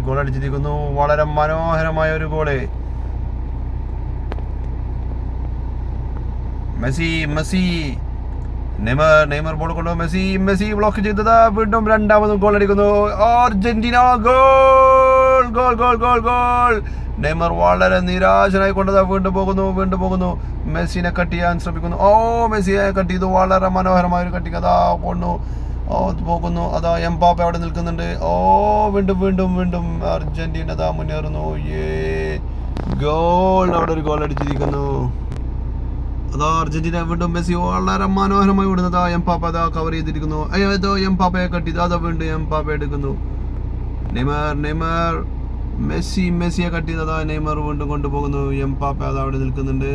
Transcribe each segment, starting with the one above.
Goal അടിച്ചിരിക്കുന്നു. വളരെ മനോഹരമായ ഒരു ഗോള്. മെസ്സി നെയ്മർ ബോൾ കൊണ്ടു. മെസ്സി ബ്ലോക്ക് ചെയ്തത്. വീണ്ടും രണ്ടാമതും ഗോൾ അടിക്കുന്നു. Argentina goal goal goal goal goal. Neymar വളരെ നിരാശനായി കൊണ്ടതാ. വീണ്ടും പോകുന്നു. മെസ്സിനെ കട്ട് ചെയ്യാൻ ശ്രമിക്കുന്നു. മെസ്സിയെ കട്ട് ചെയ്തു. വളരെ മനോഹരമായ ഒരു കട്ടിങ്. അതാ പോകുന്നു. അതാ എംബാപ്പെ അവിടെ നിൽക്കുന്നുണ്ട്. വീണ്ടും അർജന്റീന അതാ മുന്നേറുന്നു. ഗോൾ. അവിടെ ഒരു ഗോൾ അടിച്ചിരിക്കുന്നു. അതാ അർജന്റീന വീണ്ടും. മെസ്സി വളരെ മനോഹരമായി വിടുന്നത്. എംബാപ്പെ അതാ കവർ ചെയ്തിരിക്കുന്നു. എംബാപ്പയെ കട്ട് ചെയ്തു. അതാ വീണ്ടും എംബാപ്പെ എടുക്കുന്നു. നെയ്മർ മെസ്സിയെ കട്ട് ചെയ്തതാ. നെയ്മർ വീണ്ടും കൊണ്ടുപോകുന്നു. എംബാപ്പെ അതാ അവിടെ നിൽക്കുന്നുണ്ട്.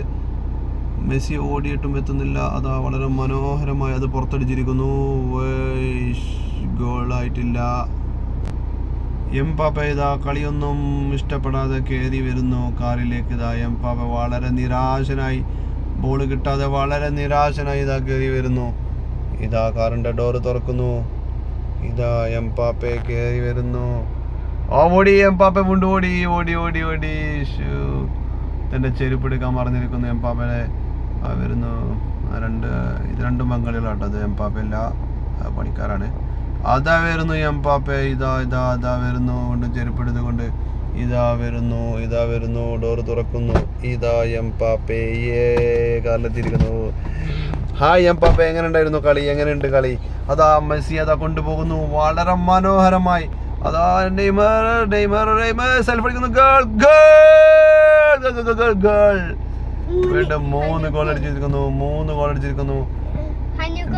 മെസ്സി ഓടിയിട്ടും എത്തുന്നില്ല. അതാ വളരെ മനോഹരമായി അത് പുറത്തടിച്ചിരിക്കുന്നു. ഗോളായിട്ടില്ല. എംബാപ്പെ ഇതാ കളിയൊന്നും ഇഷ്ടപ്പെടാതെ കയറി വരുന്നു കാറിലേക്ക്. ഇതാ എംബാപ്പെ വളരെ നിരാശനായി, ബോൾ കിട്ടാതെ വളരെ നിരാശനായി ഇതാ കയറി വരുന്നു. ഇതാ കാറിൻ്റെ ഡോറ് തുറക്കുന്നു. ഇതാ എംബാപ്പെ കയറി വരുന്നു. ഓടി എംബാപ്പെ വീണ്ടും ഓടി. തൻ്റെ ചെരുപ്പ് എടുക്കാൻ മറന്നിരിക്കുന്നു. എംബാപ്പെ വരുന്നു. ഇത് രണ്ടും ബംഗാളികളാട്ടോ. അത് എംബാപ്പെ അല്ല, പണിക്കാരാണ്. അതാ വരുന്നു എംബാപ്പെ. ഇതാ വരുന്നു. വീണ്ടും ചെരുപ്പ് എടുത്തുകൊണ്ട് ഇതാ വരുന്നു. ഡോറ് തുറക്കുന്നു. ഇതാ എംബാപ്പെ കാലിലെത്തിയിരിക്കുന്നു. ഹായ് എംബാപ്പെ, എങ്ങനെയുണ്ടായിരുന്നു കളി? എങ്ങനെയുണ്ട് കളി? അതാ മെസ്സി അതാ കൊണ്ടുപോകുന്നു വളരെ മനോഹരമായി. അതാ നെയ്മർ സെൽഫ് അടിക്കുന്നു. ഗോൾ. വീണ്ടും 3 ഗോൾ അടിച്ചിരിക്കുന്നു.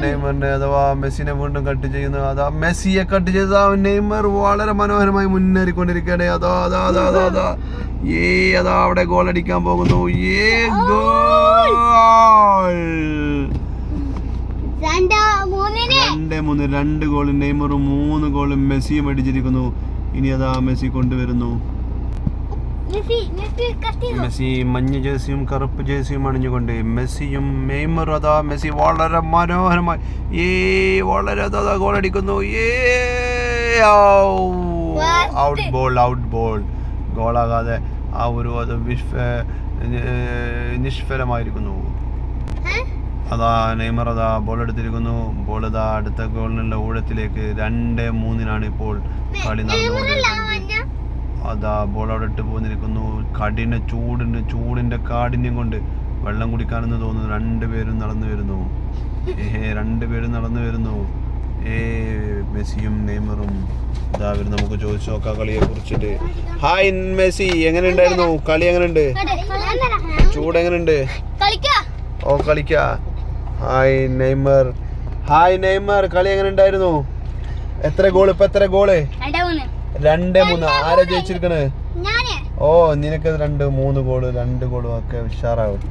നെയ്മറിനെ അഥവാ മെസ്സിനെ വീണ്ടും കട്ട് ചെയ്യുന്നു. അതാ മെസ്സിയെ കട്ട് ചെയ്ത നെയ്മർ വളരെ മനോഹരമായി മുന്നേറിക്കൊണ്ടിരിക്കുകയാണ്. അതാ അവിടെ ഗോൾ അടിക്കാൻ പോകുന്നു. ഗോൾ. 2 ഗോൾ നെയ്മറും 3 ഗോളും മെസ്സിയും അടിച്ചിരിക്കുന്നു. ഇനി അതാ മെസ്സി കൊണ്ടുവരുന്നു. മെസ്സി മഞ്ഞ ജേഴ്സിയും കറുപ്പ് ജേഴ്സിയും അണിഞ്ഞുകൊണ്ട് മെസ്സിയും നെയ്മറും. അതാ മെസ്സി വളരെ മനോഹരമായി വളരെ ഗോൾ അടിക്കുന്നു. Out ball. ഗോളാകാതെ അത് നിഷ്ഫലമായിരിക്കുന്നു. അതാ നെയ്മർ അതാ ബോൾ എടുത്തിരിക്കുന്നു. ബോൾ അതാ അടുത്ത ഗോളിനുള്ള ഊഴത്തിലേക്ക് 2-3 ഇപ്പോൾ കളി നടന്നുകൊണ്ടിരിക്കുന്നത്. അതാ ബോൾ അവിടെ ഇട്ട് പോന്നിരിക്കുന്നു. ചൂടിന്റെ കാഠിന്യം കൊണ്ട് വെള്ളം കുടിക്കാനെന്ന് തോന്നുന്നു. 2 പേരും നടന്നു വരുന്നു. മെസ്സിയും നെയ്മറും ഇതാ വരും. നമുക്ക് ചോദിച്ചു നോക്കാം കളിയെ കുറിച്ചിട്ട്. ഹായ് മെസ്സി, എങ്ങനെയുണ്ടായിരുന്നു കളി? എങ്ങനെയുണ്ട്? ചൂട് എങ്ങനെയുണ്ട്? കളിക്കാ. ഹായ് നെയ്മർ, കളി എങ്ങനെ ഉണ്ടായിരുന്നു? എത്ര ഗോള്? 2-3. ആരാ ജയിച്ചിരിക്കണേ? നിനക്ക് 2-3 ഗോള്. 2 ഗോളും ഒക്കെ ഉഷാറാവും.